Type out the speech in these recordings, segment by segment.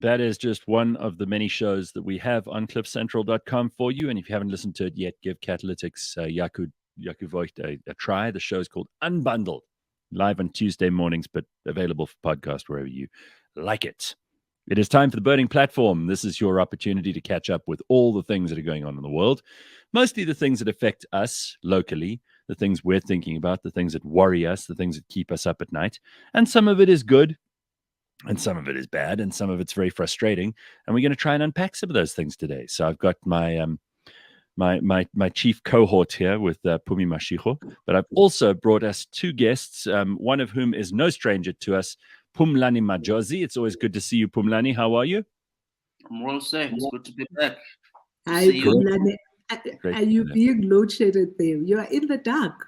That is just one of the many shows that we have on cliffcentral.com for you. And if you haven't listened to it yet, give Catalytics Yaku Voigt a try. The show is called Unbundled, live on Tuesday mornings, but available for podcast wherever you like it. It is time for the Burning Platform. This is your opportunity to catch up with all the things that are going on in the world, mostly the things that affect us locally, the things we're thinking about, the things that worry us, the things that keep us up at night. And some of it is good, and some of it is bad, and some of it's very frustrating. And we're going to try and unpack some of those things today. So I've got my my chief cohort here with Phumlani Majozi, but I've also brought us two guests, one of whom is no stranger to us, Phumlani Majozi. It's always good to see you, Phumlani. How are you? I'm well safe. It's good to be back. Hi, Phumlani. Are you being load shedded there? You are in the dark.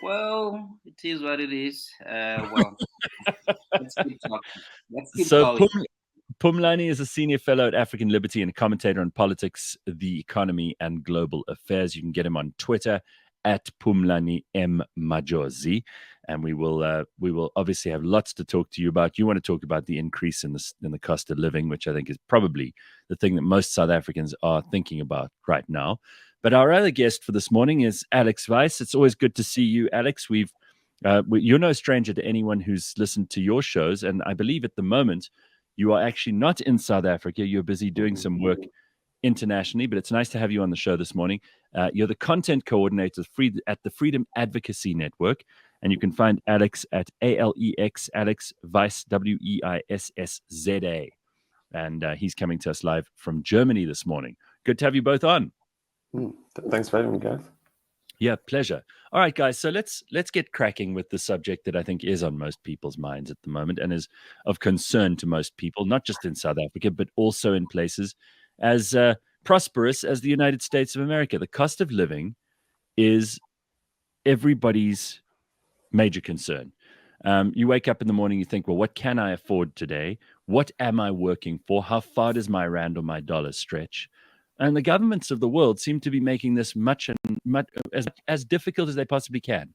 Well, it is what it is. Well, let's keep talking. Let's keep so going. Phumlani is a senior fellow at African Liberty and a commentator on politics, the economy, and global affairs. You can get him on Twitter at Phumlani M Majozi, and we will obviously have lots to talk to you about. You want to talk about the increase in the cost of living, which I think is probably the thing that most South Africans are thinking about right now. But our other guest for this morning is Alex Weiss. It's always good to see you, Alex. You're no stranger to anyone who's listened to your shows, and I believe at the moment you are actually not in South Africa. You're busy doing some work internationally, but it's nice to have you on the show this morning. You're the content coordinator at the Freedom Advocacy Network, and you can find Alex at ALEX, Alex Weiss, WEISSZA. And he's coming to us live from Germany this morning. Good to have you both on. Thanks for having me, Gareth. Yeah, pleasure. All right, guys. So let's get cracking with the subject that I think is on most people's minds at the moment and is of concern to most people, not just in South Africa, but also in places as prosperous as the United States of America. The cost of living is everybody's major concern. You wake up in the morning, you think, well, what can I afford today? What am I working for? How far does my rand or my dollar stretch? And the governments of the world seem to be making this much as difficult as they possibly can.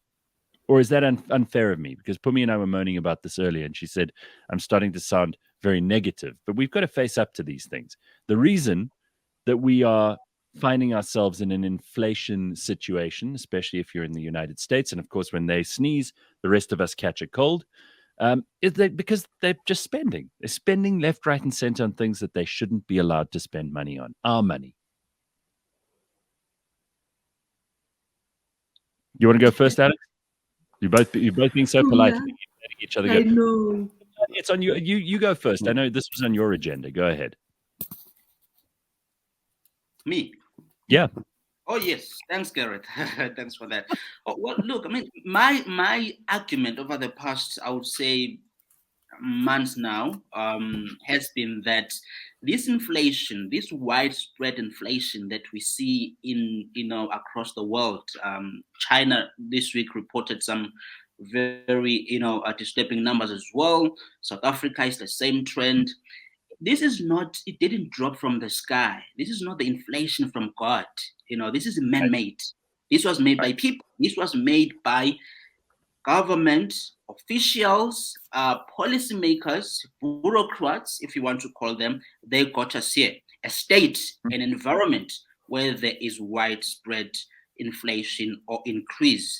Or is that unfair of me? Because Phumi and I were moaning about this earlier, and she said, I'm starting to sound very negative. But we've got to face up to these things. The reason that we are finding ourselves in an inflation situation, especially if you're in the United States, and of course, when they sneeze, the rest of us catch a cold, is that because they're just spending. They're spending left, right, and center on things that they shouldn't be allowed to spend money on. Our money. You want to go first, Alex? You're both being so polite. Yeah. Each other. I know. It's on you. You go first. I know this was on your agenda. Go ahead. Me? Yeah. Oh yes, thanks, Gareth. Thanks for that. Well, look, I mean, my argument over the past, I would say, months now, has been that this inflation, this widespread inflation that we see across the world. China this week reported some very disturbing numbers as well. South Africa is the same trend. It didn't drop from the sky. This is not the inflation from God. This is man-made. This was made by people. This was made by government officials, policymakers, bureaucrats, if you want to call them. They got us here. A state, an environment where there is widespread inflation or increase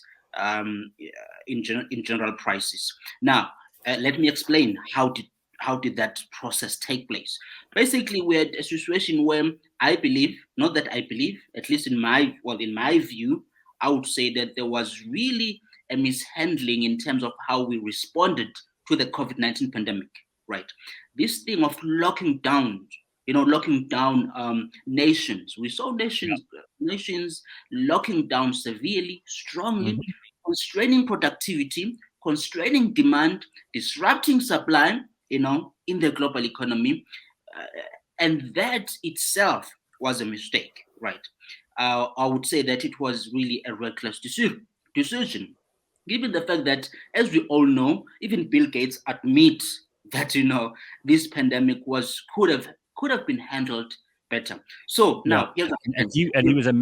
in general prices. Now, let me explain how did that process take place. Basically, we had a situation where I believe, not that I believe, at least in my view, I would say that there was really a mishandling in terms of how we responded to the COVID-19 pandemic, right? This thing of locking down nations. We saw nations locking down severely, strongly, constraining productivity, constraining demand, disrupting supply, in the global economy. And that itself was a mistake, right? I would say that it was really a reckless decision, given the fact that, as we all know, even Bill Gates admits that this pandemic could have been handled better. So now, and he was a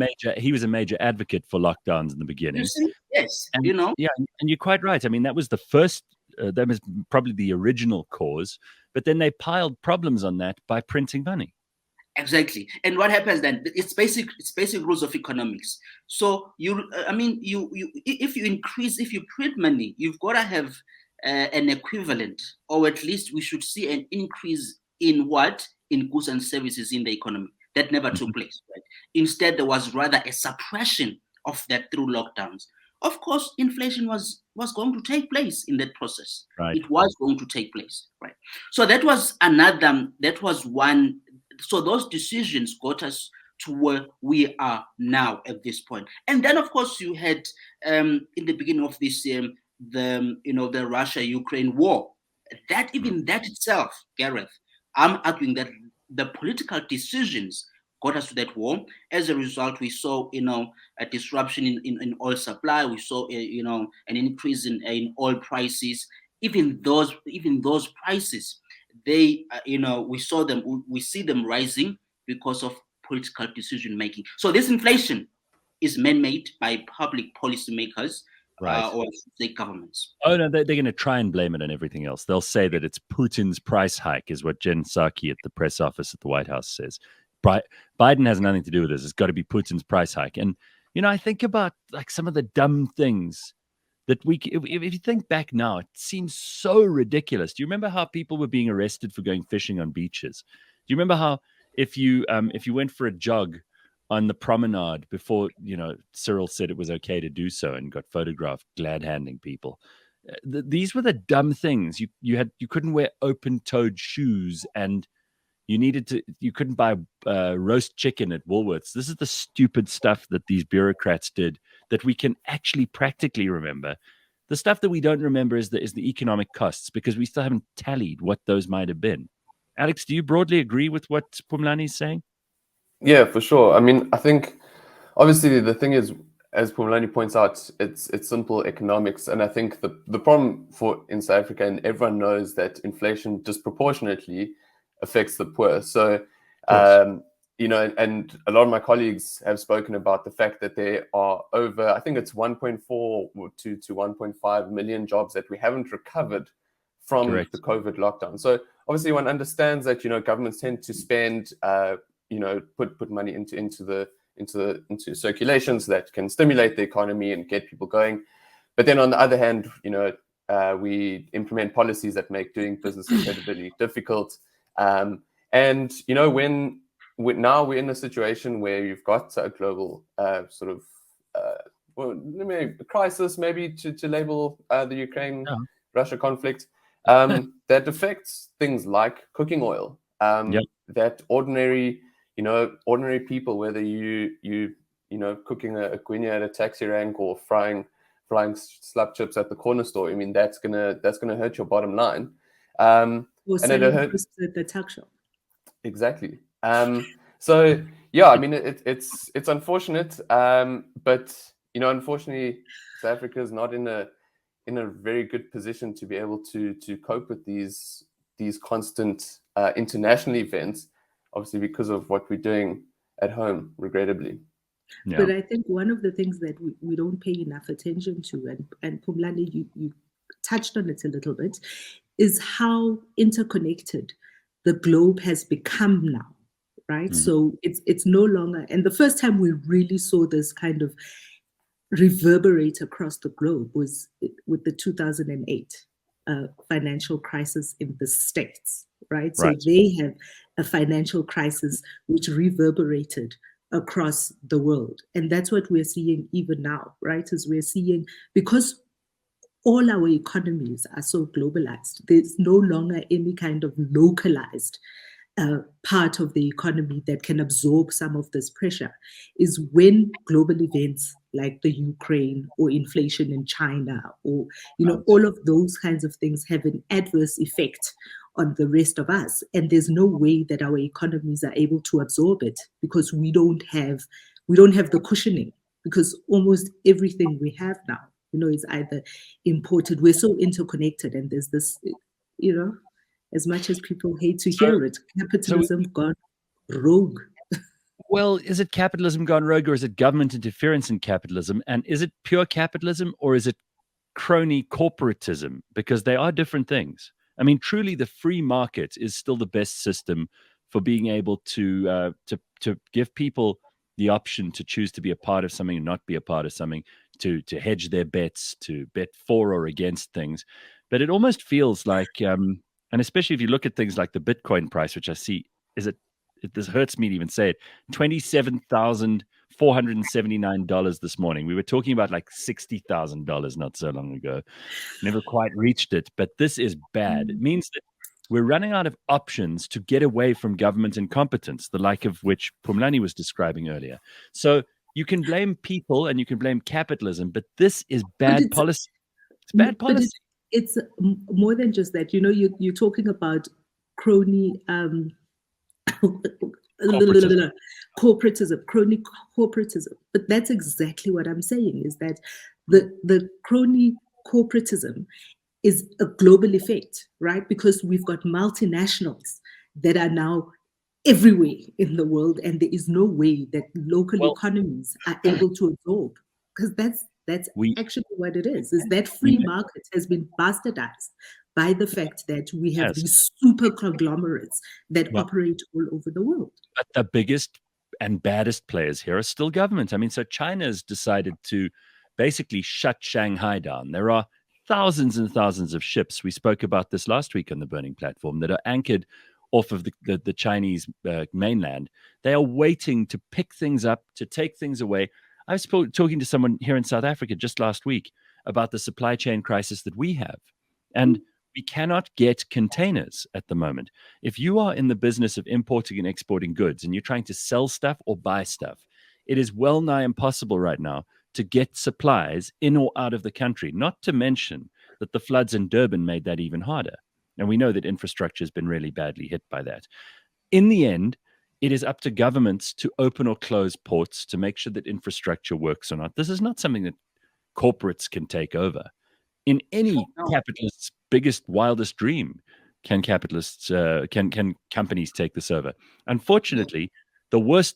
major advocate for lockdowns in the beginning. Yes, and you're quite right. I mean, that was the first that was probably the original cause, but then they piled problems on that by printing money. Exactly. And what happens then? It's basic rules of economics. So if you print money, you've got to have an equivalent, or at least we should see an increase in goods and services in the economy. That never took place. Right? Instead, there was rather a suppression of that through lockdowns. Of course, inflation was going to take place in that process. Right. It was going to take place. Right. So that was one. So those decisions got us to where we are now at this point. And then, of course, you had in the beginning of this year the Russia-Ukraine war. That itself, Gareth, I'm arguing that the political decisions got us to that war. As a result, we saw a disruption in oil supply. We saw an increase in oil prices. Even those prices, they we see them rising because of political decision making. So this inflation is man-made by public policymakers, right, or say governments. Oh no, they're going to try and blame it on everything else. They'll say that it's Putin's price hike, is what Jen Psaki at the press office at the White House says. Biden has nothing to do with this. It's got to be Putin's price hike. And I think about like some of the dumb things that if you think back now, it seems so ridiculous. Do you remember how people were being arrested for going fishing on beaches? Do you remember how if you went for a jog on the promenade before Cyril said it was okay to do so and got photographed glad handing people? These were the dumb things. You couldn't wear open-toed shoes, and you couldn't buy roast chicken at Woolworths. This is the stupid stuff that these bureaucrats did that we can actually practically remember. The stuff that we don't remember is the economic costs, because we still haven't tallied what those might have been. Alex, do you broadly agree with what Phumlani is saying? Yeah, for sure. I mean, I think obviously the thing is, as Phumlani points out, it's simple economics, and I think the problem in South Africa, and everyone knows that inflation disproportionately affects the poor. So, and a lot of my colleagues have spoken about the fact that there are over, I think it's 1.4 to 1.5 million jobs that we haven't recovered from Correct. the COVID lockdown. So obviously one understands that, governments tend to spend, put money into circulation so that can stimulate the economy and get people going. But then on the other hand, we implement policies that make doing business incredibly difficult. And when now we're in a situation where you've got a global crisis, maybe to label the Ukraine-Russia conflict, that affects things like cooking oil. That ordinary people, whether you cooking a guinea at a taxi rank or frying slap chips at the corner store, I mean that's gonna hurt your bottom line. Or selling crisps at the tuck shop. Exactly. So yeah, I mean it's unfortunate, but unfortunately South Africa is not in a very good position to be able to cope with these constant international events, obviously because of what we're doing at home, regrettably. Yeah. But I think one of the things that we don't pay enough attention to, and Phumlani, you touched on it a little bit, is how interconnected the globe has become now, right? Mm-hmm. So it's no longer, and the first time we really saw this kind of reverberate across the globe was with the 2008 financial crisis in the States, right? So they have a financial crisis which reverberated across the world. And that's what we're seeing even now, right? As we're seeing, because all our economies are so globalized, there's no longer any kind of localized part of the economy that can absorb some of this pressure. Is when global events like the Ukraine or inflation in China or, all of those kinds of things have an adverse effect on the rest of us. And there's no way that our economies are able to absorb it because we don't have the cushioning, because almost everything we have now, is either imported. We're so interconnected, and there's this, as much as people hate to hear it, capitalism gone rogue. Well, is it capitalism gone rogue, or is it government interference in capitalism? And is it pure capitalism, or is it crony corporatism, because they are different things. I mean, truly, the free market is still the best system for being able to give people the option to choose to be a part of something and not be a part of something, to hedge their bets, to bet for or against things. But it almost feels like, and especially if you look at things like the Bitcoin price, which I see is this hurts me to even say it, $27,479 this morning. We were talking about like $60,000 not so long ago. Never quite reached it, but this is bad. It means that we're running out of options to get away from government incompetence, the like of which Phumlani was describing earlier. So you can blame people and you can blame capitalism, but this is bad policy. It's bad policy. But it's more than just that. You know, you're talking about crony crony corporatism. But that's exactly what I'm saying, is that the crony corporatism is a global effect, right? Because we've got multinationals that are now everywhere in the world, and there is no way that local economies are able to absorb, because that's actually what it is that free market has been bastardized by the fact that we have these super conglomerates that operate all over the world. But the biggest and baddest players here are still government. I mean, so China has decided to basically shut Shanghai down. There are thousands and thousands of ships, we spoke about this last week on the Burning Platform, that are anchored off of the Chinese mainland. They are waiting to pick things up, to take things away. I was talking to someone here in South Africa just last week about the supply chain crisis that we have. And we cannot get containers at the moment. If you are in the business of importing and exporting goods and you're trying to sell stuff or buy stuff, it is well nigh impossible right now to get supplies in or out of the country, not to mention that the floods in Durban made that even harder. And we know that infrastructure has been really badly hit by that. In the end, it is up to governments to open or close ports to make sure that infrastructure works or not. This is not something that corporates can take over. In any capitalist's biggest, wildest dream, can capitalists, can companies take this over? Unfortunately, the worst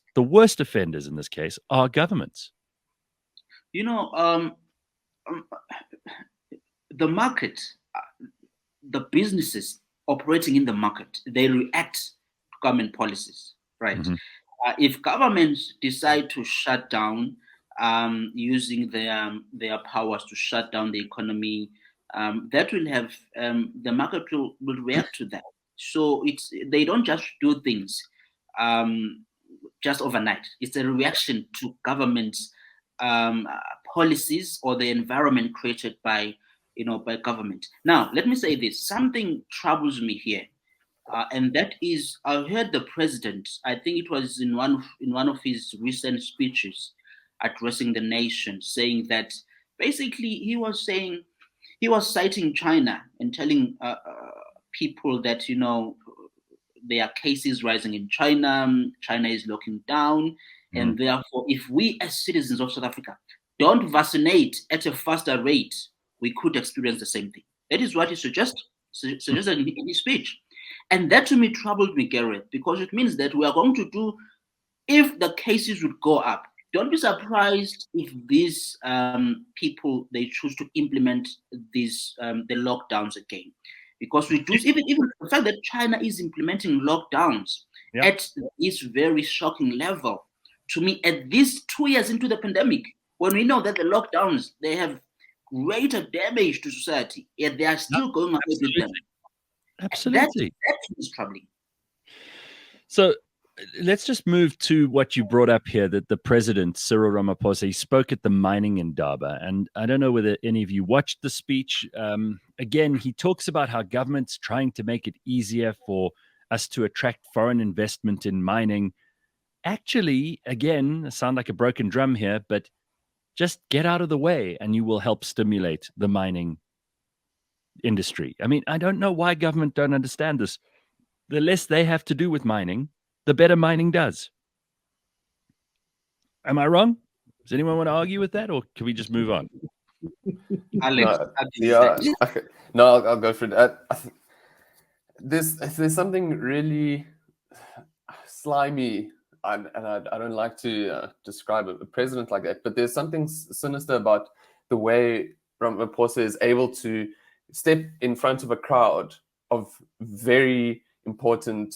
offenders in this case are governments. You know, the market, the businesses operating in the market, they react to government policies, right? If governments decide to shut down, using their powers to shut down the economy, that will have the market will react to that. So they don't just do things just overnight. It's a reaction to government's policies or the environment created by government. Now, let me say this: something troubles me here. And that is, I heard the president, I think it was in one of his recent speeches addressing the nation, saying that basically he was citing China and telling people that there are cases rising in China. China is locking down, and therefore, if we as citizens of South Africa don't vaccinate at a faster rate, we could experience the same thing. That is what he suggested in his speech. And that to me troubled me, Gareth, because it means that we are going to do, if the cases would go up, don't be surprised if these people, they choose to implement these the lockdowns again. Because we do, even the fact that China is implementing lockdowns at this very shocking level, to me, at this 2 years into the pandemic, when we know that the lockdowns, they have greater damage to society, yet they are still going ahead with them. Absolutely. That is troubling. So let's just move to what you brought up here, that the president, Cyril Ramaphosa, spoke at the mining Indaba. And I don't know whether any of you watched the speech. Again, he talks about how government's trying to make it easier for us to attract foreign investment in mining. Actually, again, I sound like a broken drum here, but just get out of the way and you will help stimulate the mining industry. I mean, I don't know why government don't understand this. The less they have to do with mining, the better mining does. Am I wrong? Does anyone want to argue with that, or can we just move on? Alex, I'll go for it. There's something really slimy, and I don't like to describe a president like that, but there's something sinister about the way Ramaphosa is able to step in front of a crowd of very important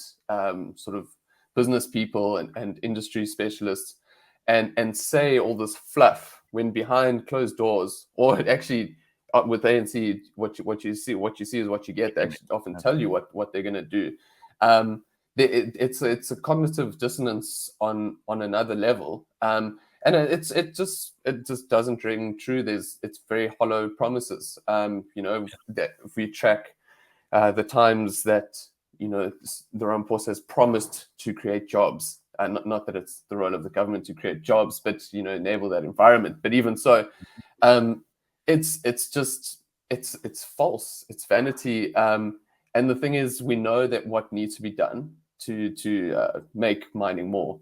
sort of business people and industry specialists and say all this fluff when behind closed doors, or actually with ANC, what you see is what you get. They actually often tell you what they're going to do. It's a cognitive dissonance on another level, and it just doesn't ring true. It's very hollow promises. That if we track the times that the Ramaphosa has promised to create jobs, not that it's the role of the government to create jobs, but enable that environment. But even so, it's false. It's vanity. And the thing is, we know that what needs to be done to make mining more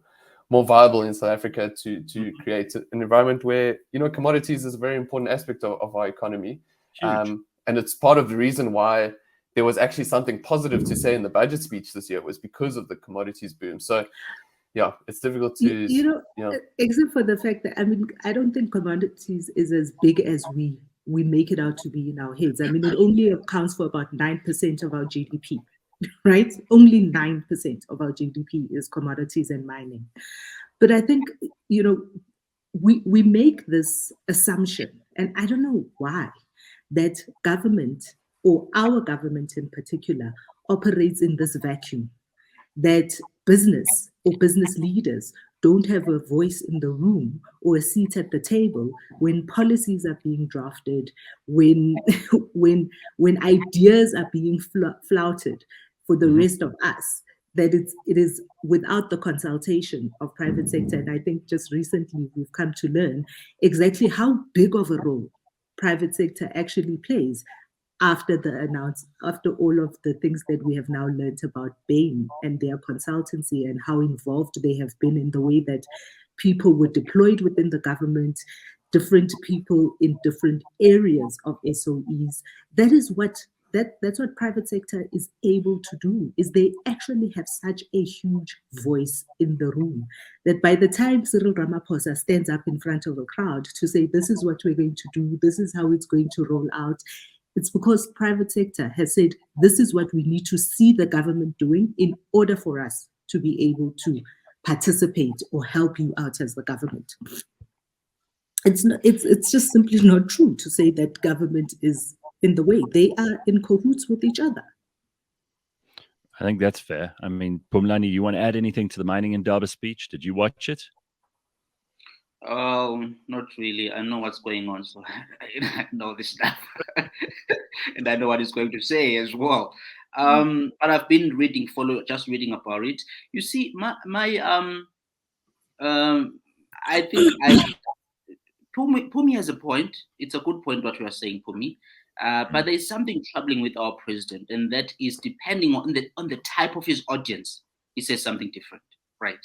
viable in South Africa, to create an environment where commodities is a very important aspect of our economy, and it's part of the reason why there was actually something positive to say in the budget speech this year, was because of the commodities boom. So yeah, it's difficult to except for the fact that I don't think commodities is as big as we make it out to be in our heads. It only accounts for about 9% of our GDP, right? Only 9% of our GDP is commodities and mining. But I think, we make this assumption, and I don't know why, that government, or our government in particular, operates in this vacuum, that business or business leaders don't have a voice in the room or a seat at the table when policies are being drafted, when ideas are being flouted for the rest of us, that it is without the consultation of private sector. And I think just recently we've come to learn exactly how big of a role private sector actually plays after all of the things that we have now learned about Bain and their consultancy, and how involved they have been in the way that people were deployed within the government, different people in different areas of SOEs. That's what private sector is able to do, is they actually have such a huge voice in the room that by the time Cyril Ramaphosa stands up in front of a crowd to say, this is what we're going to do, this is how it's going to roll out, it's because private sector has said, this is what we need to see the government doing in order for us to be able to participate or help you out as the government. It's just simply not true to say that government is in the way. They are in cahoots with each other. I think that's fair. Phumlani, you want to add anything to the Mining Indaba speech? Did you watch it? Not really. I know what's going on, so I know this stuff, and I know what he's going to say as well. But I've been reading about it. You see, I think Pumi has a point. It's a good point what you are saying, Pumi. But there's something troubling with our president, and that is depending on the type of his audience, he says something different, right?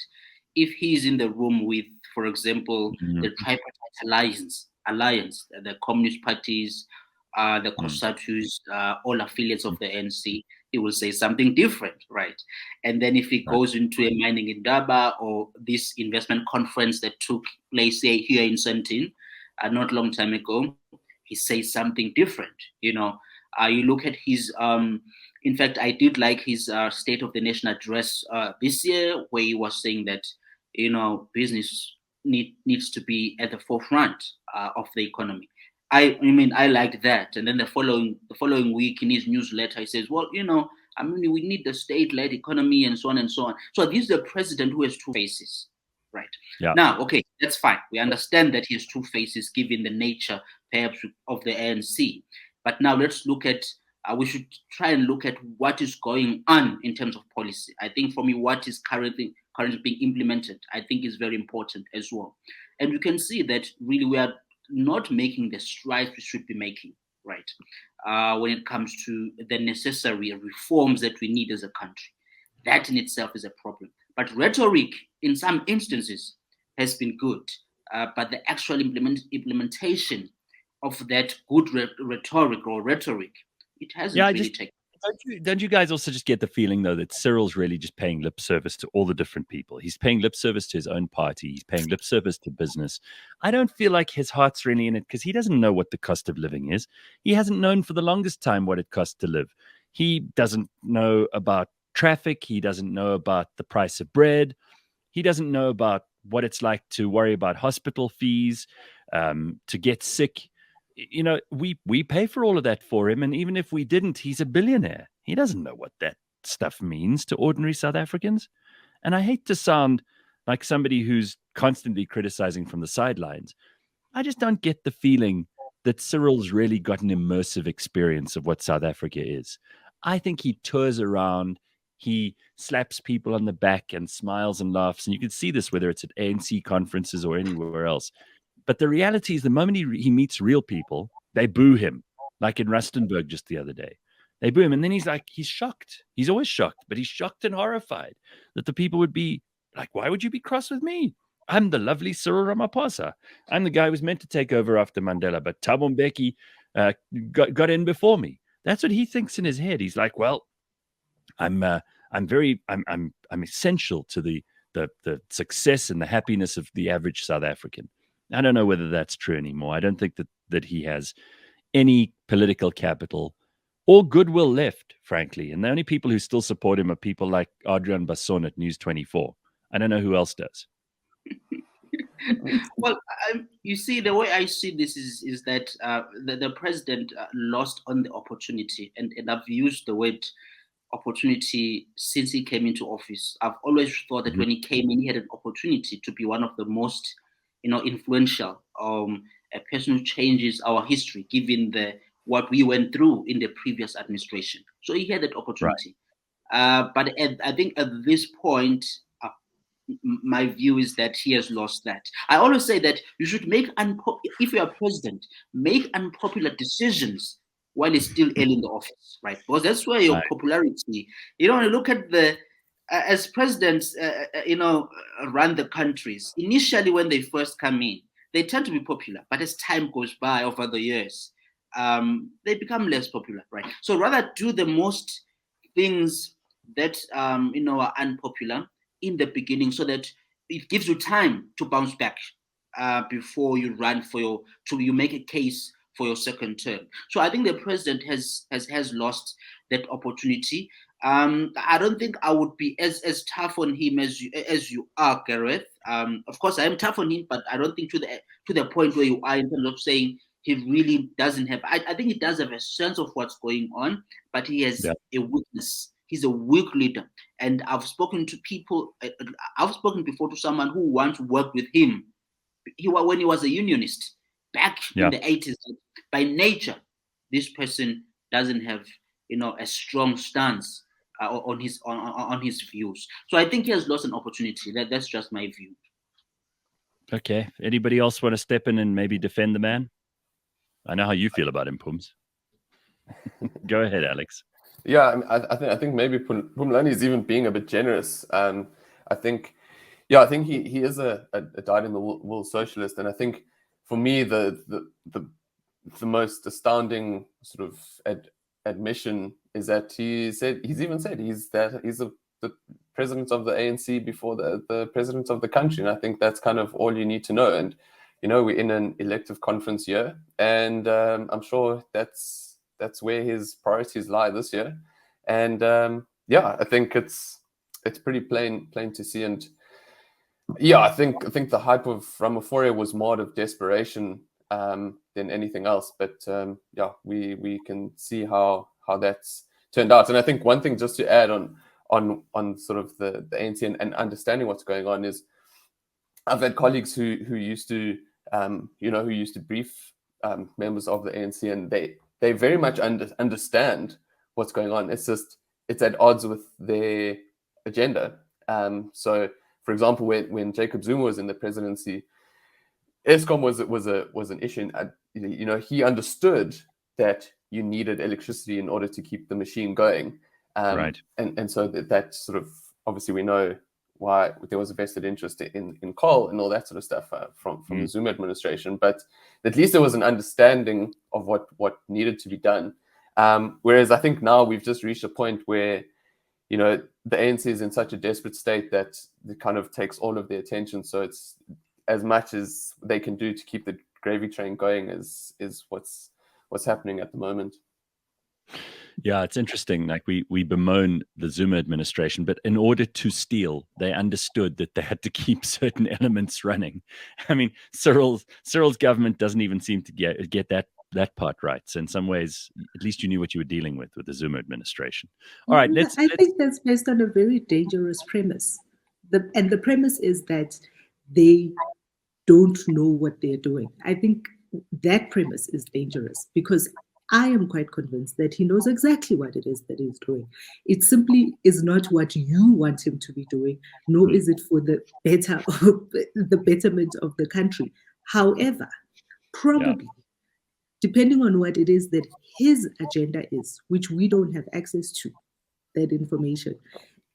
If he's in the room with, for example, the Tripartite Alliance, the Communist parties, the COSATUs, all affiliates of the ANC, he will say something different, right? And then if he goes into a Mining Indaba or this investment conference that took place here in Sandton not long time ago, he says something different. You look at his, in fact, I did like his State of the Nation address this year, where he was saying that, business needs to be at the forefront of the economy. I liked that. And then the following week in his newsletter, he says, well, we need the state-led economy and so on and so on. So this is the president who has two faces, right? Yeah. Now, okay, that's fine. We understand that he has two faces given the nature, perhaps, of the ANC. But now let's look at, we should try and look at what is going on in terms of policy. I think for me, what is currently being implemented, I think is very important as well. And you can see that really we are not making the strides we should be making, right? When it comes to the necessary reforms that we need as a country. That in itself is a problem. But rhetoric, in some instances, has been good. But the actual implementation of that good rhetoric, it hasn't really taken. don't you guys also just get the feeling, though, that Cyril's really just paying lip service to all the different people? He's paying lip service to his own party. He's paying lip service to business. I don't feel like his heart's really in it because he doesn't know what the cost of living is. He hasn't known for the longest time what it costs to live. He doesn't know about traffic. He doesn't know about the price of bread. He doesn't know about what it's like to worry about hospital fees, to get sick. You know, we pay for all of that for him, and even if we didn't, he's a billionaire. He doesn't know what that stuff means to ordinary South Africans. And I hate to sound like somebody who's constantly criticizing from the sidelines. I just don't get the feeling that Cyril's really got an immersive experience of what South Africa is. I think he tours around, he slaps people on the back and smiles and laughs. And you can see this whether it's at ANC conferences or anywhere else. But the reality is, the moment he meets real people, they boo him, like in Rustenburg just the other day. They boo him. And then he's shocked. He's always shocked, but he's shocked and horrified that the people would be like, why would you be cross with me? I'm the lovely Cyril Ramaphosa. I'm the guy who was meant to take over after Mandela, but Thabo Mbeki got in before me. That's what he thinks in his head. He's like, well, I'm essential to the success and the happiness of the average South African. I don't know whether that's true anymore. I don't think that he has any political capital or goodwill left, frankly. And the only people who still support him are people like Adrian Basson at News 24. I don't know who else does. Well, you see, the way I see this is that the president lost on the opportunity, and I've used the word opportunity since he came into office. I've always thought that when he came in, he had an opportunity to be one of the most, influential, a person who changes our history, given what we went through in the previous administration. So he had that opportunity. Right. But I think at this point, my view is that he has lost that. I always say that you should make if you are president, make unpopular decisions while it's still early in the office, right? Because that's where your popularity. You know, look at as presidents, run the countries. Initially, when they first come in, they tend to be popular, but as time goes by over the years, they become less popular, right? So rather do the most things that are unpopular in the beginning, so that it gives you time to bounce back before you run you make a case for your second term. So I think the president has lost that opportunity. I don't think I would be as tough on him as you are, Gareth. Of course, I am tough on him, but I don't think to the point where you are in terms of saying he really doesn't have. I think he does have a sense of what's going on, but he has a weakness. He's a weak leader. And I've spoken to people, I've spoken before to someone who once worked with him when he was a unionist back in the 80s. By nature, this person doesn't have, a strong stance on his views. So I think he has lost an opportunity. That's just my view. Okay. Anybody else want to step in and maybe defend the man? I know how you feel about him, Pums. Go ahead, Alex. Yeah, I think maybe Phumlani is even being a bit generous. I think he is a dyed-in-the-wool socialist, and I think for me the most astounding sort of admission is that he's even said he's the president of the ANC before the president of the country, and I think that's kind of all you need to know. And we're in an elective conference year, and I'm sure that's where his priorities lie this year. And I think it's pretty plain to see. And I think the hype of Ramaphosa was more out of desperation than anything else. But we can see how that's turned out. And I think one thing just to add on sort of the ANC and understanding what's going on is, I've had colleagues who used to brief members of the ANC, and they very much understand what's going on. It's just it's at odds with their agenda. So, for example, when Jacob Zuma was in the presidency, Eskom was an issue. And, he understood that you needed electricity in order to keep the machine going. Right. And so that sort of, obviously we know why there was a vested interest in coal and all that sort of stuff from the Zuma administration. But at least there was an understanding of what needed to be done. Whereas I think now we've just reached a point where, you know, the ANC is in such a desperate state that it kind of takes all of the attention. So it's as much as they can do to keep the gravy train going is what's happening at the moment. Yeah, it's interesting. Like we bemoan the Zuma administration, but in order to steal, they understood that they had to keep certain elements running. I mean, Cyril's government doesn't even seem to get that part right. So in some ways, at least you knew what you were dealing with the Zuma administration. All right, I think that's based on a very dangerous premise. The premise is that they don't know what they're doing. I think that premise is dangerous because I am quite convinced that he knows exactly what it is that he's doing. It simply is not what you want him to be doing, nor is it for the betterment of the country. However, probably, depending on what it is that his agenda is, which we don't have access to, that information,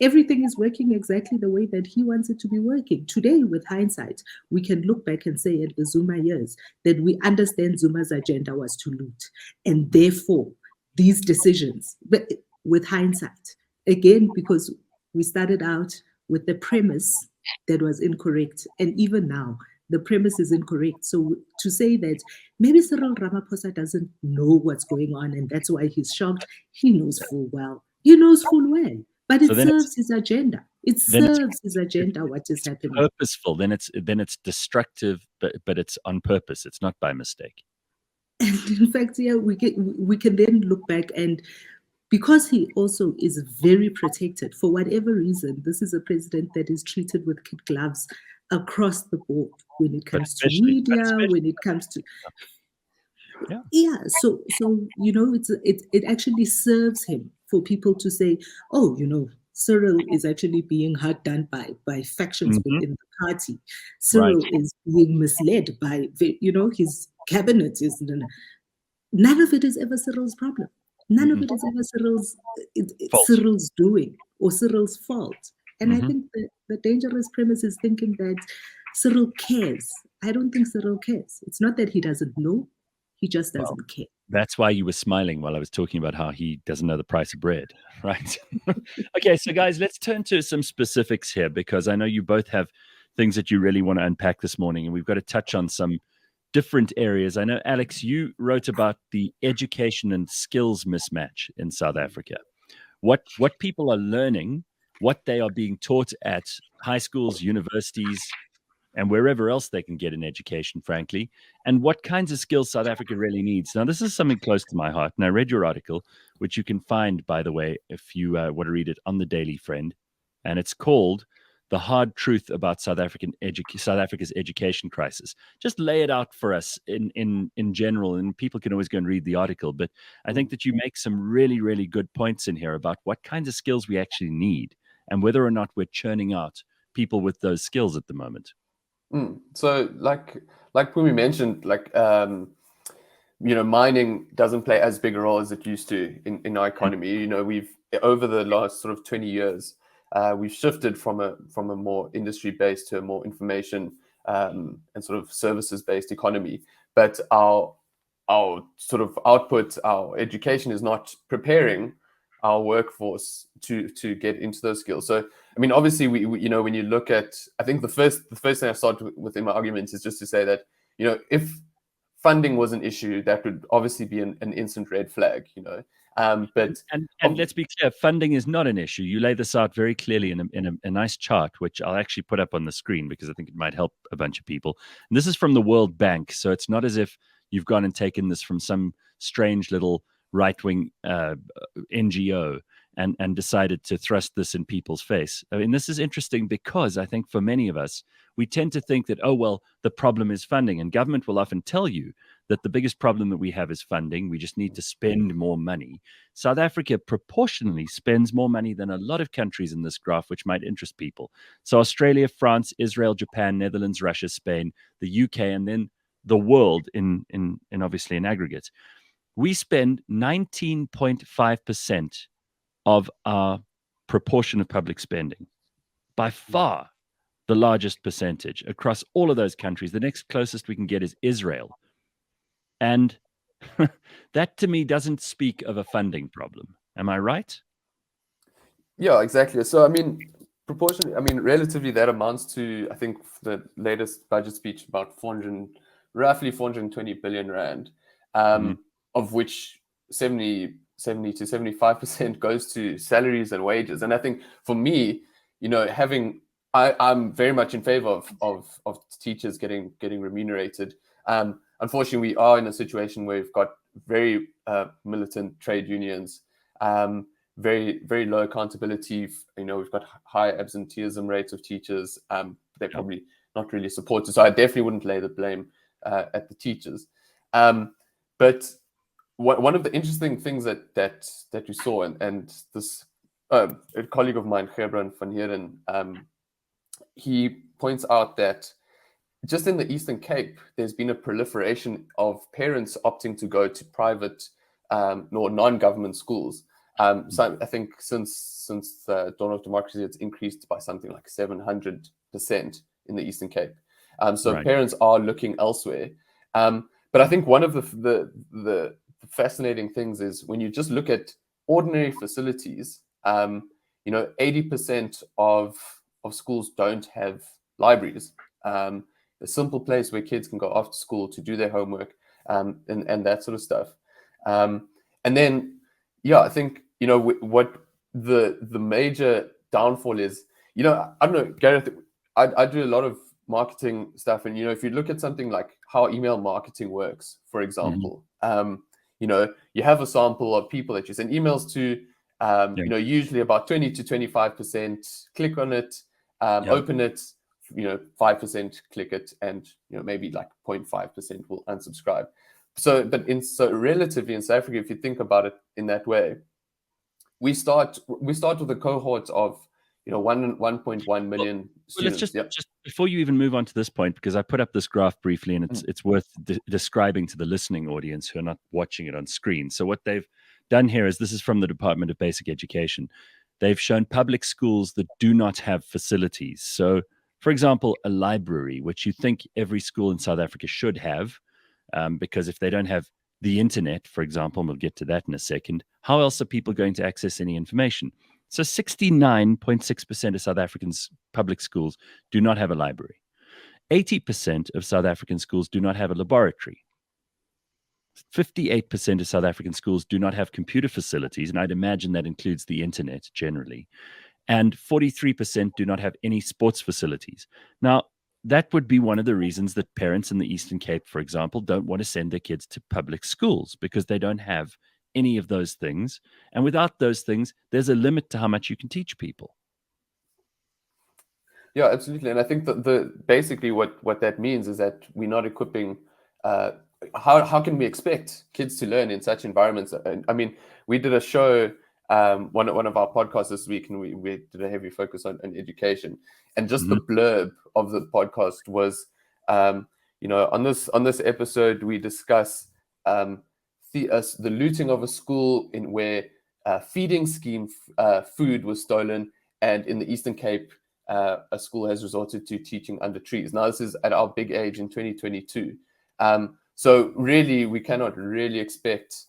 everything is working exactly the way that he wants it to be working. Today, with hindsight, we can look back and say at the Zuma years that we understand Zuma's agenda was to loot. And therefore, these decisions, but with hindsight, again, because we started out with the premise that was incorrect. And even now, the premise is incorrect. So to say that maybe Cyril Ramaphosa doesn't know what's going on and that's why he's shocked, he knows full well. He knows full well. But it serves his agenda. It serves his agenda, what is happening. Purposeful. Then it's destructive, but it's on purpose. It's not by mistake. And in fact, yeah, we can then look back, and because he also is very protected, for whatever reason, this is a president that is treated with kid gloves across the board when it comes to media, when it comes to so you know, it actually serves him for people to say, oh, you know, Cyril is actually being hard done by factions within the party. Cyril is being misled by, you know, his cabinet is. None of it is ever Cyril's problem. None of it is ever Cyril's doing or Cyril's fault. And I think the dangerous premise is thinking that Cyril cares. I don't think Cyril cares. It's not that he doesn't know. He just doesn't care. That's why you were smiling while I was talking about how he doesn't know the price of bread, right? Okay, so guys, let's turn to some specifics here because I know you both have things that you really want to unpack this morning, and we've got to touch on some different areas. I know, Alex, you wrote about the education and skills mismatch in South Africa. What people are learning, what they are being taught at high schools, universities, and wherever else they can get an education, frankly, and what kinds of skills South Africa really needs. Now, this is something close to my heart, and I read your article, which you can find, by the way, if you want to read it on the Daily Friend, and it's called "The Hard Truth About South Africa's Education Crisis." Just lay it out for us in general, and people can always go and read the article, but I think that you make some really, really good points in here about what kinds of skills we actually need and whether or not we're churning out people with those skills at the moment. So like Phumi mentioned, like you know, mining doesn't play as big a role as it used to in our economy. You know, we've over the last sort of 20 years, we've shifted from a more industry based to a more information and sort of services based economy. But our sort of output, our education is not preparing our workforce to get into those skills. So I mean, obviously, we you know, when you look at, I think the first thing I start with in my argument is just to say that, you know, if funding was an issue, that would obviously be an instant red flag, you know. But let's be clear, funding is not an issue. You lay this out very clearly in a nice chart, which I'll actually put up on the screen because I think it might help a bunch of people. And this is from the World Bank, so it's not as if you've gone and taken this from some strange little right-wing NGO and decided to thrust this in people's face. I mean, this is interesting because I think for many of us, we tend to think that, oh, well, the problem is funding. And government will often tell you that the biggest problem that we have is funding. We just need to spend more money. South Africa proportionally spends more money than a lot of countries in this graph, which might interest people. So Australia, France, Israel, Japan, Netherlands, Russia, Spain, the UK, and then the world in obviously in aggregate. We spend 19.5% of our proportion of public spending, by far the largest percentage across all of those countries. The next closest we can get is Israel. And That to me doesn't speak of a funding problem. Am I right? Yeah, exactly. So, I mean, proportionally, I mean, relatively, that amounts to, I think, the latest budget speech about roughly 420 billion rand, Mhm. of which 70 to 75% goes to salaries and wages. And I think for me, I'm very much in favor of teachers getting remunerated. Unfortunately, we are in a situation where we've got very militant trade unions. Very, very low accountability. We've got high absenteeism rates of teachers. They're Yeah. probably not really supported. So I definitely wouldn't lay the blame at the teachers. But one of the interesting things that we saw, and this a colleague of mine, Gebran van Heeren, he points out that just in the Eastern Cape, there's been a proliferation of parents opting to go to private or non-government schools. So I think since the dawn of democracy, it's increased by something like 700% in the Eastern Cape. So Right. parents are looking elsewhere. But I think one of the fascinating things is when you just look at ordinary facilities, 80% of schools don't have libraries. A simple place where kids can go after school to do their homework, and that sort of stuff. And then, yeah, I think, what the major downfall is, I don't know, Gareth, I do a lot of marketing stuff. And, if you look at something like how email marketing works, for example, you have a sample of people that you send emails to, Yeah. usually about 20 to 25% click on it, Yeah. open it, 5% click it, and maybe like 0.5% will unsubscribe. So relatively in South Africa, if you think about it in that way, we start with a cohort of 1.1 million Well, let's students. just before you even move on to this point, because I put up this graph briefly, and it's worth describing to the listening audience who are not watching it on screen. So what they've done here is, this is from the Department of Basic Education. They've shown public schools that do not have facilities. So, for example, a library, which you think every school in South Africa should have, because if they don't have the internet, for example, and we'll get to that in a second, how else are people going to access any information? So 69.6% of South Africans' public schools do not have a library. 80% of South African schools do not have a laboratory. 58% of South African schools do not have computer facilities, and I'd imagine that includes the internet generally. And 43% do not have any sports facilities. Now, that would be one of the reasons that parents in the Eastern Cape, for example, don't want to send their kids to public schools, because they don't have any of those things. And without those things, there's a limit to how much you can teach people. Yeah, absolutely. And I think that basically what that means is that we're not equipping. How can we expect kids to learn in such environments? I mean, we did a show, one of our podcasts this week, and we did a heavy focus on education. And just the blurb of the podcast was, on this episode, we discuss the looting of a school in where feeding scheme food was stolen, and in the Eastern Cape, a school has resorted to teaching under trees. Now, this is at our big age in 2022. So really, we cannot really expect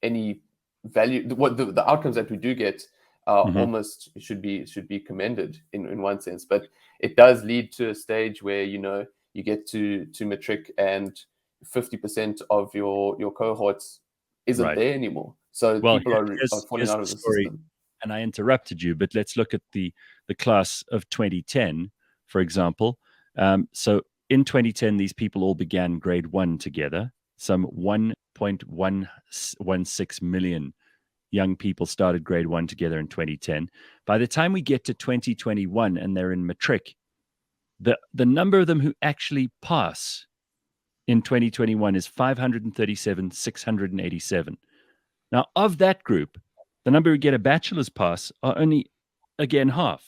any value. What the outcomes that we do get almost should be commended in one sense, but it does lead to a stage where you get to matric and 50% of your cohorts isn't there anymore. So people are falling out of the system. And I interrupted you, but let's look at the class of 2010, for example. So in 2010, these people all began grade 1 together. Some 1.116 million young people started grade 1 together in 2010. By the time we get to 2021 and they're in matric, the number of them who actually pass in 2021 is 537,687. Now, of that group, the number who get a bachelor's pass are only, again, half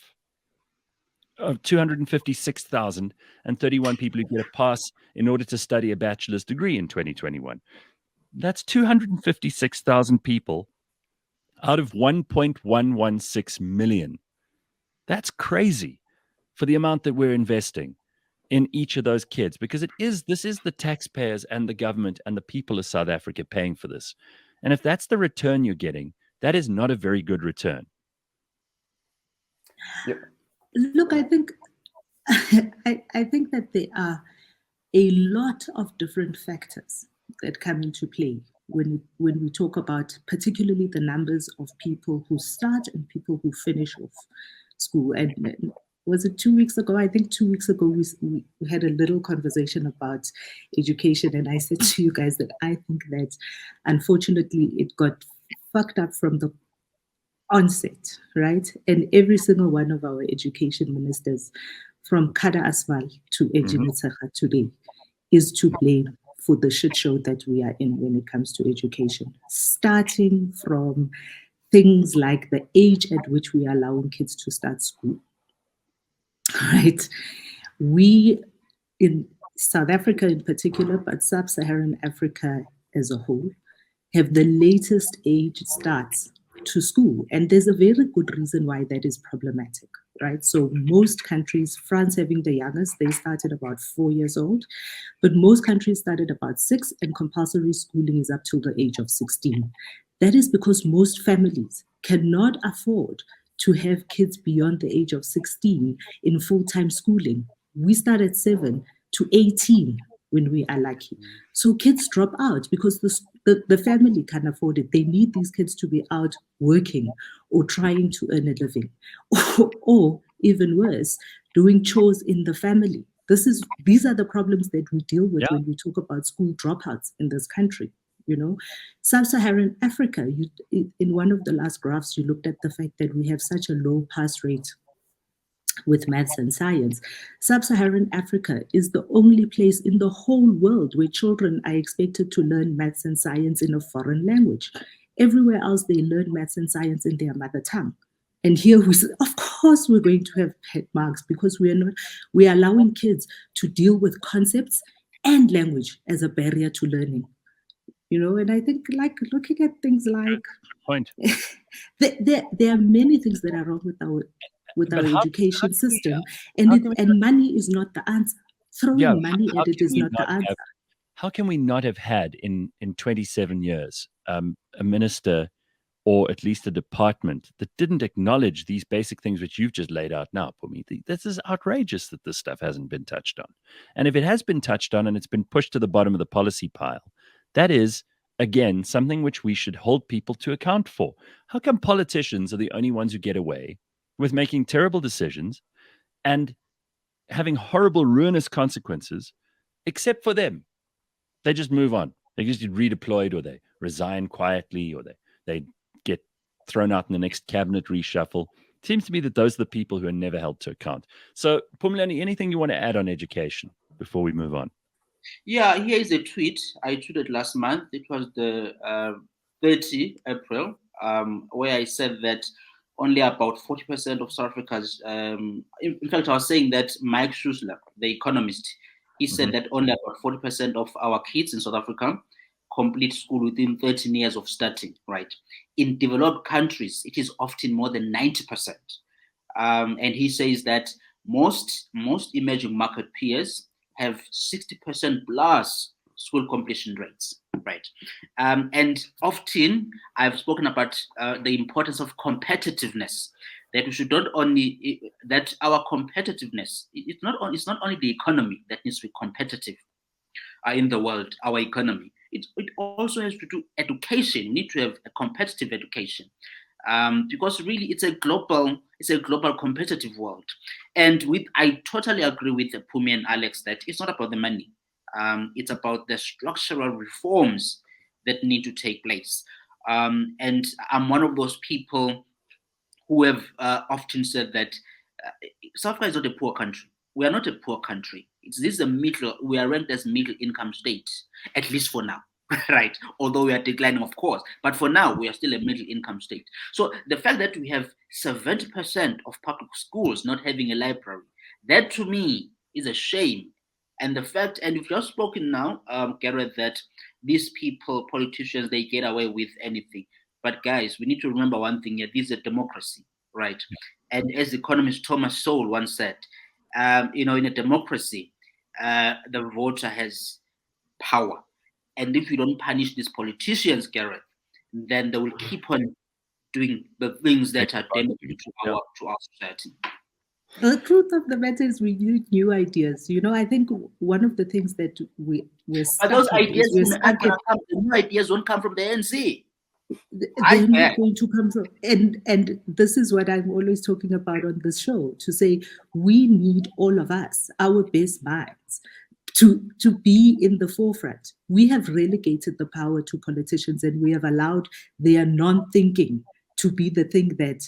of 256,031 people who get a pass in order to study a bachelor's degree in 2021. That's 256,000 people out of 1.116 million. That's crazy for the amount that we're investing. in each of those kids, because this is the taxpayers and the government and the people of South Africa paying for this. And if that's the return you're getting, that is not a very good return. Yep. Look, I think I think that there are a lot of different factors that come into play when we talk about particularly the numbers of people who start and people who finish off school. And was it 2 weeks ago? I think 2 weeks ago we had a little conversation about education, and I said to you guys that I think that unfortunately it got fucked up from the onset, right? And every single one of our education ministers, from Kada Asmal to Ejimi Tsecha today, is to blame for the shit show that we are in when it comes to education. Starting from things like the age at which we are allowing kids to start school, right? We, in South Africa in particular, but sub-Saharan Africa as a whole, have the latest age starts to school. And there's a very good reason why that is problematic, right? So most countries, France having the youngest, they started about 4 years old, but most countries started about 6, and compulsory schooling is up till the age of 16. That is because most families cannot afford to have kids beyond the age of 16 in full-time schooling. We start at 7 to 18 when we are lucky. So kids drop out because the family can't afford it. They need these kids to be out working or trying to earn a living, or even worse, doing chores in the family. These are the problems that we deal with when we talk about school dropouts in this country. You know, sub-Saharan Africa, in one of the last graphs, you looked at the fact that we have such a low pass rate with maths and science. Sub-Saharan Africa is the only place in the whole world where children are expected to learn maths and science in a foreign language. Everywhere else, they learn maths and science in their mother tongue. And here, of course, we're going to have pet marks because we are allowing kids to deal with concepts and language as a barrier to learning. You know, and I think, like, looking at things like Point. there are many things that are wrong with our education system, and money is not the answer. Throwing money at it is not the answer. How can we not have had in 27 years a minister or at least a department that didn't acknowledge these basic things which you've just laid out now, Pumiti? This is outrageous that this stuff hasn't been touched on. And if it has been touched on and it's been pushed to the bottom of the policy pile, that is, again, something which we should hold people to account for. How come politicians are the only ones who get away with making terrible decisions and having horrible, ruinous consequences, except for them? They just move on. They just get redeployed, or they resign quietly, or they get thrown out in the next cabinet reshuffle. It seems to me that those are the people who are never held to account. So, Phumlani, anything you want to add on education before we move on? Yeah, here is a tweet I tweeted last month. It was the 30 April, where I said that only about 40% of South Africa's, in fact, I was saying that Mike Schuessler, the economist, he said that only about 40% of our kids in South Africa complete school within 13 years of starting, right? In developed countries, it is often more than 90%. And he says that most emerging market peers have 60% plus school completion rates, right? And often I've spoken about the importance of competitiveness. That we should not only that our competitiveness. It's not only the economy that needs to be competitive in the world. Our economy. It also has to do education. We need to have a competitive education. Because really it's a global competitive world. And I totally agree with Pumi and Alex that it's not about the money. It's about the structural reforms that need to take place. And I'm one of those people who have often said that South Africa is not a poor country. We are not a poor country. We are ranked as middle income state, at least for now. Right, although we are declining, of course, but for now we are still a middle income state. So the fact that we have 70% of public schools not having a library, that to me is a shame. And the fact, and you've just spoken now, Gareth, that these people, politicians, they get away with anything. But guys, we need to remember one thing here: this is a democracy, right? And as economist Thomas Sowell once said, in a democracy, the voter has power. And if you don't punish these politicians, Gareth, then they will keep on doing the things that are damaging to our society. The truth of the matter is we need new ideas. I think one of the things that we're But stuck those in is ideas, we're stuck in the new ideas won't come from the ANC. they're not going to come from, and this is what I'm always talking about on this show, to say we need all of us, our best minds, to be in the forefront. We have relegated the power to politicians, and we have allowed their non-thinking to be the thing that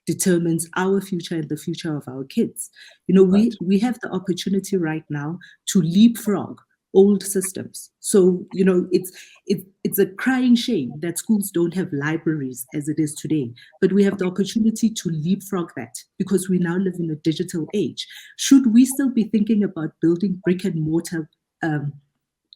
determines our future and the future of our kids. We have the opportunity right now to leapfrog old systems. So it's a crying shame that schools don't have libraries as it is today, but we have the opportunity to leapfrog that because we now live in a digital age. Should we still be thinking about building brick and mortar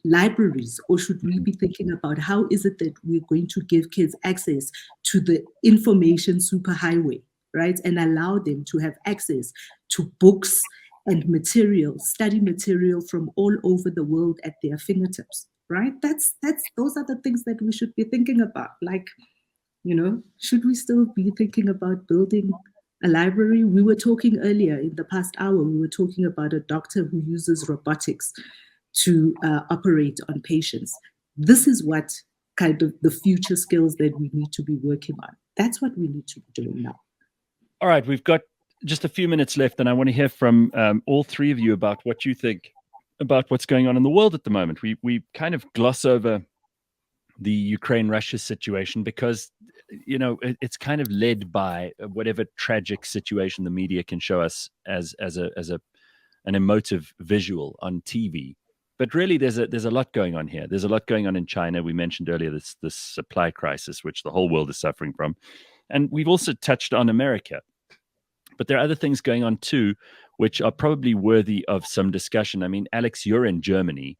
libraries, or should we be thinking about how is it that we're going to give kids access to the information superhighway, right, and allow them to have access to books and material, study material from all over the world at their fingertips, right? Those are the things that we should be thinking about. Like, should we still be thinking about building a library? We were talking earlier in the past hour, we were talking about a doctor who uses robotics to operate on patients. This is what kind of the future skills that we need to be working on. That's what we need to be doing now. All right, we've got just a few minutes left, and I want to hear from all three of you about what you think about what's going on in the world at the moment. We kind of gloss over the Ukraine-Russia situation because it's kind of led by whatever tragic situation the media can show us as an emotive visual on TV. But really, there's a lot going on here. There's a lot going on in China. We mentioned earlier this supply crisis, which the whole world is suffering from, and we've also touched on America. But there are other things going on too, which are probably worthy of some discussion. I mean, Alex, you're in Germany,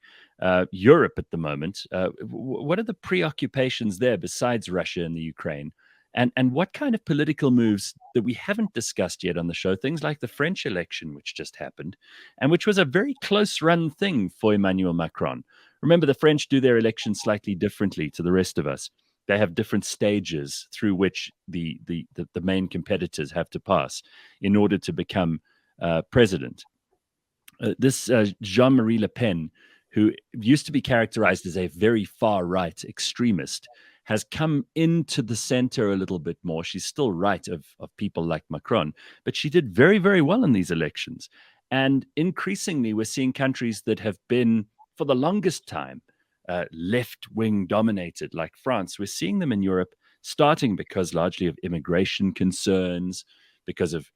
Europe at the moment. What are the preoccupations there besides Russia and the Ukraine? And what kind of political moves that we haven't discussed yet on the show, things like the French election, which just happened, and which was a very close run thing for Emmanuel Macron. Remember, the French do their election slightly differently to the rest of us. They have different stages through which the main competitors have to pass in order to become president. This Jean-Marie Le Pen, who used to be characterized as a very far-right extremist, has come into the center a little bit more. She's still right of people like Macron, but she did very, very well in these elections. And increasingly, we're seeing countries that have been, for the longest time, left-wing dominated, like France. We're seeing them in Europe, starting because largely of immigration concerns, because of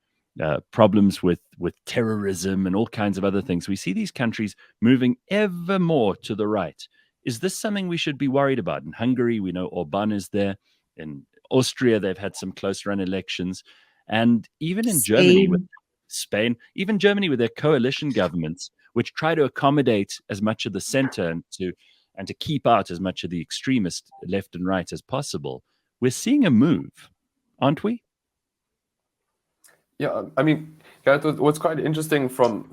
problems with terrorism and all kinds of other things. We see these countries moving ever more to the right. Is this something we should be worried about? In Hungary, we know Orban is there. In Austria, they've had some close-run elections. And even in Germany, with Spain, even Germany with their coalition governments, which try to accommodate as much of the center and to keep out as much of the extremist left and right as possible, we're seeing a move, aren't we? Yeah, I mean, Gareth, what's quite interesting from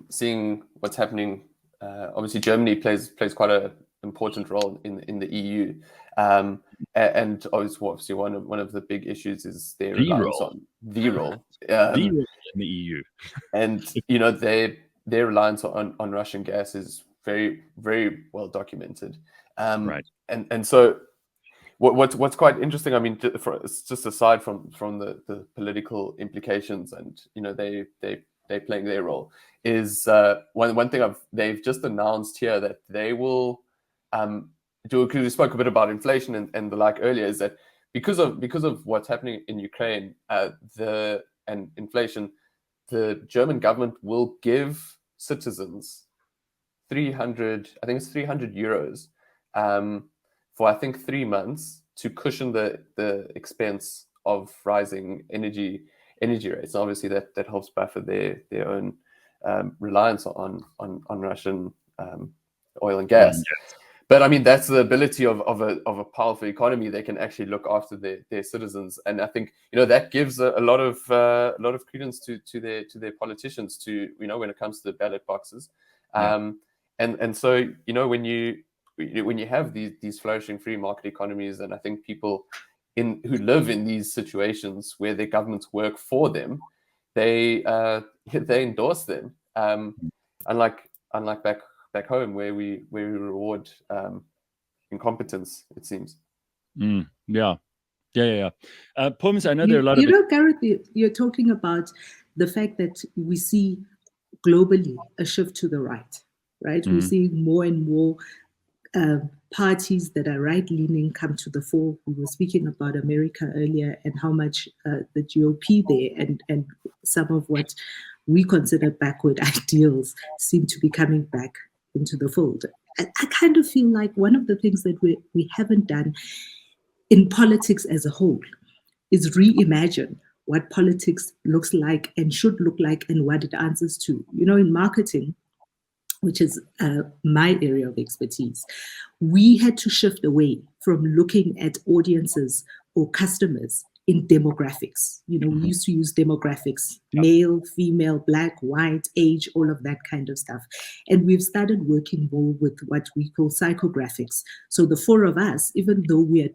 seeing what's happening, obviously Germany plays quite an important role in the EU, and obviously one of the big issues is their reliance on the role in the EU, and their reliance on Russian gas is very, very well documented, right? And so. What's quite interesting, I mean, just aside from the political implications and they playing their role, is one thing they've just announced here that they will do, because we spoke a bit about inflation and the like earlier, is that because of what's happening in Ukraine and inflation, the German government will give citizens 300 euros for I think 3 months to cushion the expense of rising energy rates. And obviously that helps buffer their own reliance on Russian oil and gas. But I mean, that's the ability of a powerful economy. They can actually look after their citizens, and I think that gives a lot of credence to their politicians, to when it comes to the ballot boxes. And so, you know, when you have these flourishing free market economies, and I think people who live in these situations where their governments work for them, they endorse them. Unlike back home where we reward incompetence, it seems. Yeah. Pums, I know there are a lot you of know, Gareth, you're talking about the fact that we see globally a shift to the right. We're seeing more and more parties that are right-leaning come to the fore. We were speaking about America earlier and how much the GOP there and some of what we consider backward ideals seem to be coming back into the fold. I kind of feel like one of the things that we haven't done in politics as a whole is reimagine what politics looks like and should look like and what it answers to. You know, in marketing, which is my area of expertise, we had to shift away from looking at audiences or customers in demographics. You know, we used to use demographics, male, female, black, white, age, all of that kind of stuff. And we've started working more with what we call psychographics. So the four of us, even though we are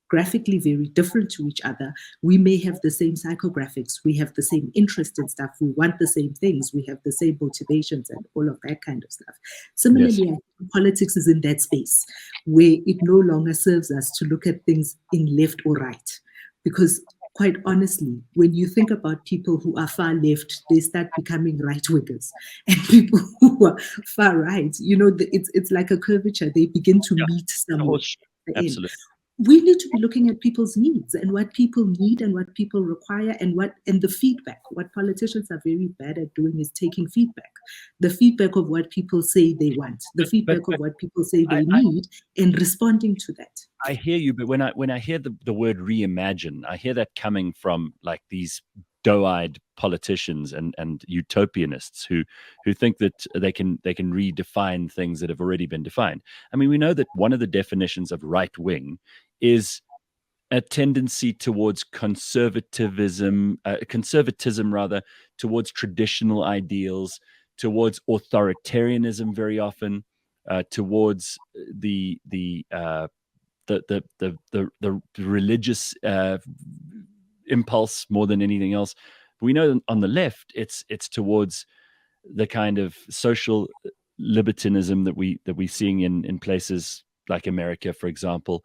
graphically very different to each other, we may have the same psychographics, we have the same interest in stuff, we want the same things, we have the same motivations and all of that kind of stuff. Similarly, I think politics is in that space where it no longer serves us to look at things in left or right. Because quite honestly, when you think about people who are far left, they start becoming right-wingers. And people who are far right, you know, it's like a curvature. They begin to meet somewhere. Absolutely. We need to be looking at people's needs and what people need and what people require and the feedback. What politicians are very bad at doing is taking feedback. The feedback of what people say they want, the feedback of what people say they need, and responding to that. I hear you, but when I hear the word reimagine, I hear that coming from like these doe-eyed politicians and utopianists who think that they can redefine things that have already been defined. I mean, we know that one of the definitions of right wing is a tendency towards conservatism rather, towards traditional ideals, towards authoritarianism very often, towards the religious impulse more than anything else. But we know on the left, it's towards the kind of social libertinism that we're seeing in places like America, for example.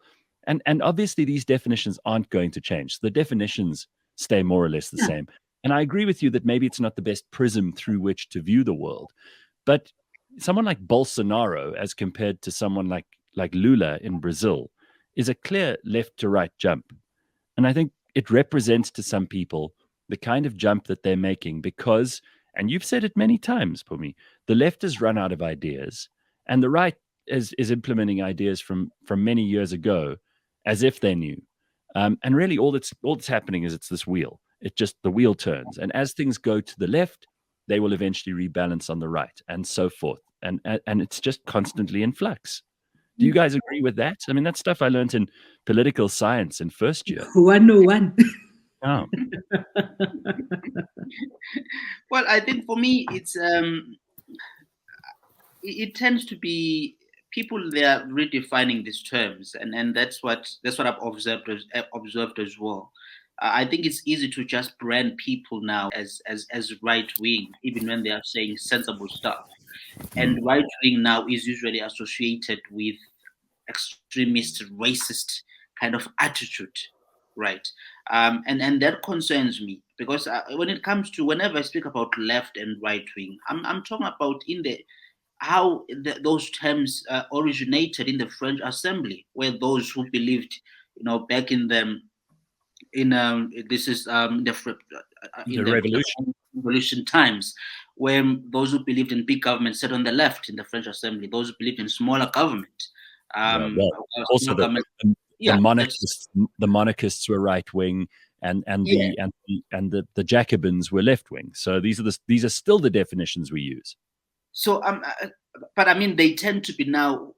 And obviously these definitions aren't going to change. The definitions stay more or less the same. And I agree with you that maybe it's not the best prism through which to view the world. But someone like Bolsonaro, as compared to someone like Lula in Brazil, is a clear left to right jump. And I think it represents to some people the kind of jump that they're making because, and you've said it many times, Phumi, the left has run out of ideas and the right is implementing ideas from many years ago as if they knew. And really all that's happening is it's this wheel. The wheel turns. And as things go to the left, they will eventually rebalance on the right and so forth. And it's just constantly in flux. Do you guys agree with that? I mean, that's stuff I learned in political science in first year. 101. Oh. Well, I think for me, it's it tends to be people, they are redefining these terms, and that's what I've observed as well. I think it's easy to just brand people now as right wing, even when they are saying sensible stuff. And right wing now is usually associated with extremist, racist kind of attitude, right? And that concerns me because when it comes to whenever I speak about left and right wing, I'm talking about how those terms originated in the French Assembly, where those who believed, back in the revolution times, where those who believed in big government sat on the left in the French Assembly, those who believed in smaller government. Also, the monarchists were right wing, and the Jacobins were left wing. So these are still the definitions we use. So, but I mean, they tend to be now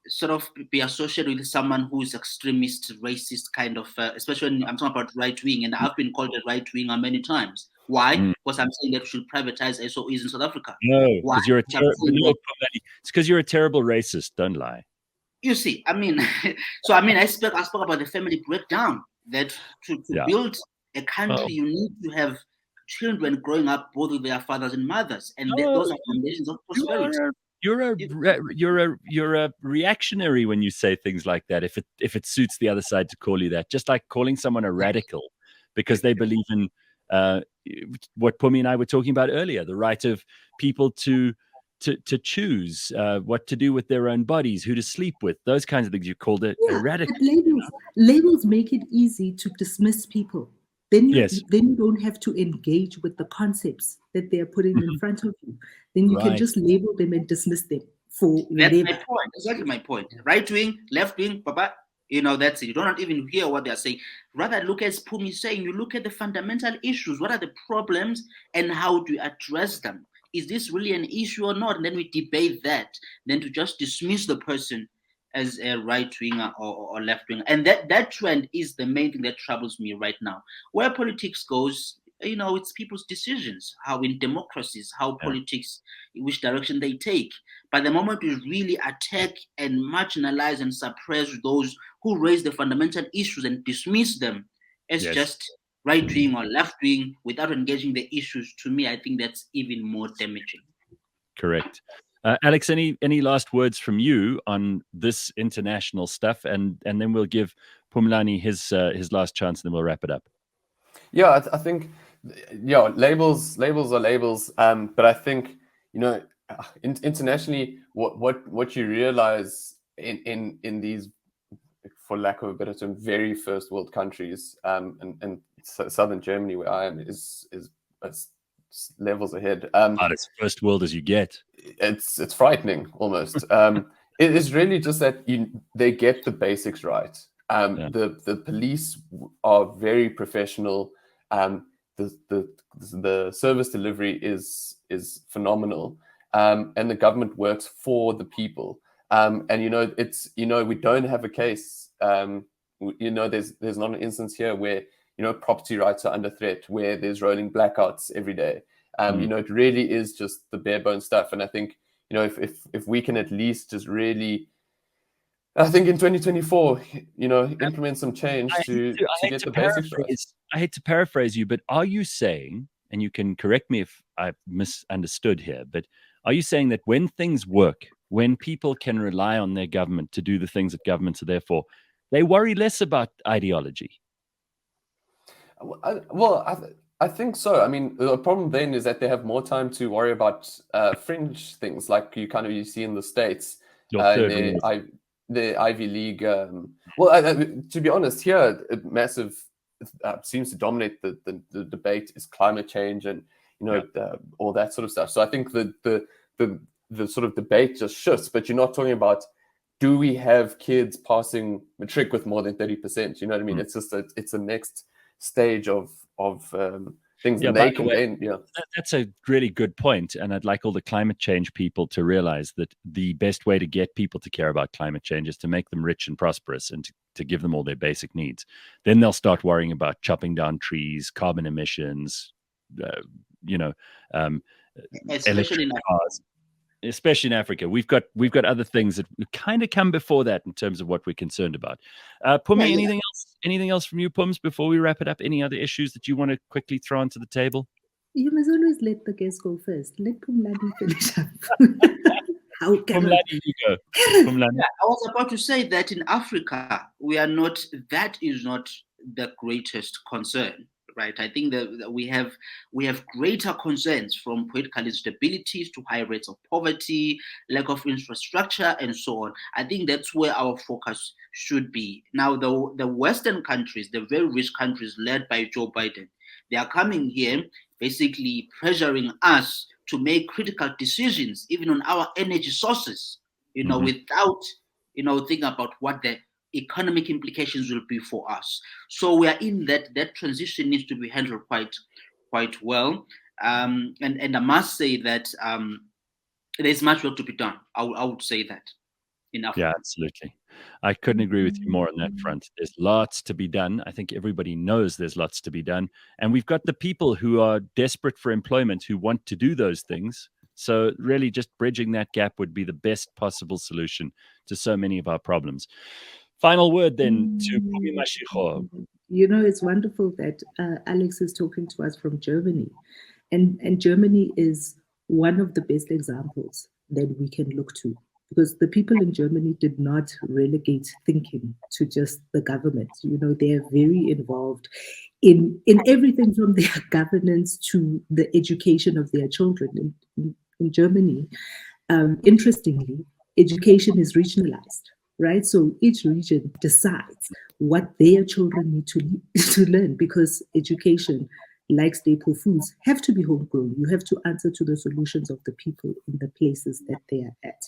sort of be associated with someone who is extremist, racist kind of, especially when I'm talking about right wing, and I've been called a right winger many times. Why? Mm. Because I'm saying that we should privatize SOEs in South Africa. No, Why? because you're a Which I'm saying that- it's because you're a terrible racist. Don't lie. You see, I mean, so I mean, I spoke about the family breakdown. That to Yeah. build a country, Oh. you need to have children growing up both with their fathers and mothers, and No, those are foundations of prosperity. You're a reactionary when you say things like that. If it suits the other side to call you that, just like calling someone a radical because they believe in what Pumi and I were talking about earlier, the right of people to choose what to do with their own bodies, who to sleep with, those kinds of things. You called it a radical. Labels make it easy to dismiss people. Then you Yes. don't have to engage with the concepts that they're putting in front of you. Then you can Right. just label them and dismiss them for That's whatever. my point. Exactly my point. Right wing, left wing, baba. That's it. You don't even hear what they're saying. Rather, look as Pumi saying, you look at the fundamental issues. What are the problems and how do you address them? Is this really an issue or not? And then we debate that. Then to just dismiss the person as a right winger or left winger. And that trend is the main thing that troubles me right now. Where politics goes, it's people's decisions, how in democracies, how politics, in which direction they take. But the moment we really attack and marginalize and suppress those who raise the fundamental issues and dismiss them as just right wing or left wing without engaging the issues, to me, I think that's even more damaging. Correct. Alex, any last words from you on this international stuff, and then we'll give Phumlani his last chance, and then we'll wrap it up. Yeah, I think labels are labels, but I think internationally, what you realize in these, for lack of a better term, very first world countries, and southern Germany, where I am, is levels ahead. About as first world as you get. It's frightening almost. It is really just that they get the basics right. The police are very professional. The service delivery is phenomenal, and the government works for the people. And we don't have a case. There's not an instance here where property rights are under threat, where there's rolling blackouts every day. It really is just the bare bones stuff. And I think if we can at least just really, I think in 2024, implement some change to get the basics right. I hate to paraphrase you, but are you saying, and you can correct me if I've misunderstood here, but are you saying that when things work, when people can rely on their government to do the things that governments are there for, they worry less about ideology? I think so. I mean, the problem then is that they have more time to worry about fringe things like you see in the States, the Ivy League. To be honest, here, massive seems to dominate the debate is climate change and all that sort of stuff. So I think the sort of debate just shifts, but you're not talking about, do we have kids passing matric with more than 30%? You know what I mean? It's just it's the next stage of things that they can gain. Yeah, that's a really good point, and I'd like all the climate change people to realize that the best way to get people to care about climate change is to make them rich and prosperous, and to give them all their basic needs. Then they'll start worrying about chopping down trees, carbon emissions, especially in cars. Especially in Africa, we've got other things that kind of come before that in terms of what we're concerned about. Pumi, anything else from you, Pums, before we wrap it up? Any other issues that you want to quickly throw onto the table? You must always let the guests go first. Let Phumlani finish up. How can Phumlani, you go. Phumlani. Yeah, I was about to say that in Africa, that is not the greatest concern. Right, I think that we have greater concerns, from political instabilities to high rates of poverty, lack of infrastructure, and so on. I think that's where our focus should be. Now, the Western countries, the very rich countries led by Joe Biden, they are coming here basically pressuring us to make critical decisions, even on our energy sources, without thinking about what the economic implications will be for us. So we are in that transition needs to be handled quite well. And I must say that there's much work to be done. I would say that in Africa. Yeah, absolutely. I couldn't agree with you more on that front. There's lots to be done. I think everybody knows there's lots to be done. And we've got the people who are desperate for employment who want to do those things. So really just bridging that gap would be the best possible solution to so many of our problems. Final word then to Phumi Mashego. You know, it's wonderful that Alex is talking to us from Germany. And Germany is one of the best examples that we can look to, because the people in Germany did not relegate thinking to just the government. You know, they are very involved in everything from their governance to the education of their children. In Germany, interestingly, education is regionalized, right? So each region decides what their children need to learn, because education, like staple foods, have to be homegrown. You have to answer to the solutions of the people in the places that they are at.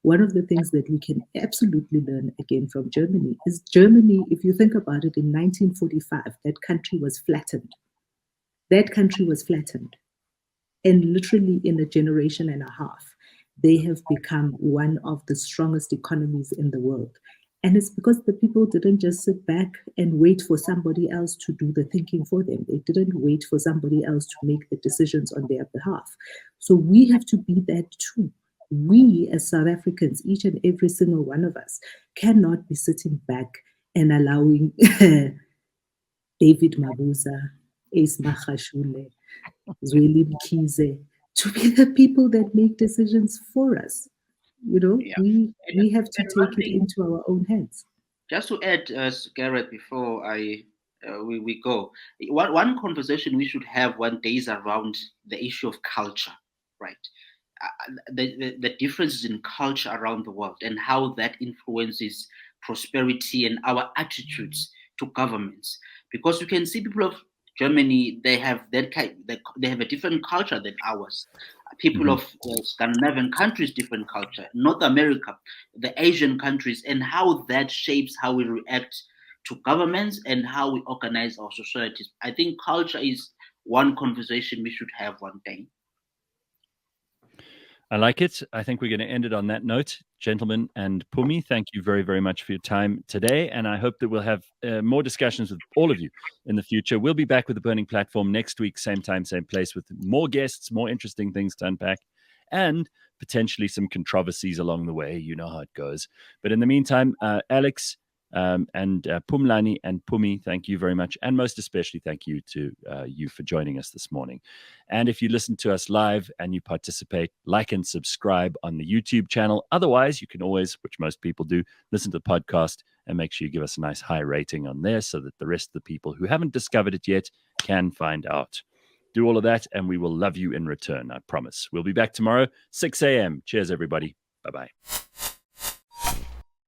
One of the things that we can absolutely learn again from Germany is Germany, if you think about it, in 1945, that country was flattened. That country was flattened. And literally in a generation and a half, they have become one of the strongest economies in the world. And it's because the people didn't just sit back and wait for somebody else to do the thinking for them. They didn't wait for somebody else to make the decisions on their behalf. So we have to be that too. We as South Africans, each and every single one of us, cannot be sitting back and allowing David Mabuza, Ace Mahashule, Zweli Mkhize to be the people that make decisions for us. You know, Yeah. we have to And one take it thing- into our own hands. Just to add, Gareth, before we go, one conversation we should have one day is around the issue of culture, right? The differences in culture around the world and how that influences prosperity and our attitudes to governments. Because you can see people of Germany, they have they have a different culture than ours. People of Scandinavian countries, different culture. North America, the Asian countries, and how that shapes how we react to governments and how we organize our societies. I think culture is one conversation we should have one day. I like it. I think we're going to end it on that note. Gentlemen and Phumi, thank you very, very much for your time today. And I hope that we'll have more discussions with all of you in the future. We'll be back with the Burning Platform next week, same time, same place, with more guests, more interesting things to unpack, and potentially some controversies along the way. You know how it goes. But in the meantime, Alex and Phumlani and Phumi, thank you very much. And most especially, thank you to you for joining us this morning. And if you listen to us live and you participate, like and subscribe on the YouTube channel. Otherwise, you can always, which most people do, listen to the podcast and make sure you give us a nice high rating on there so that the rest of the people who haven't discovered it yet can find out. Do all of that and we will love you in return, I promise. We'll be back tomorrow, 6 a.m. Cheers, everybody. Bye-bye.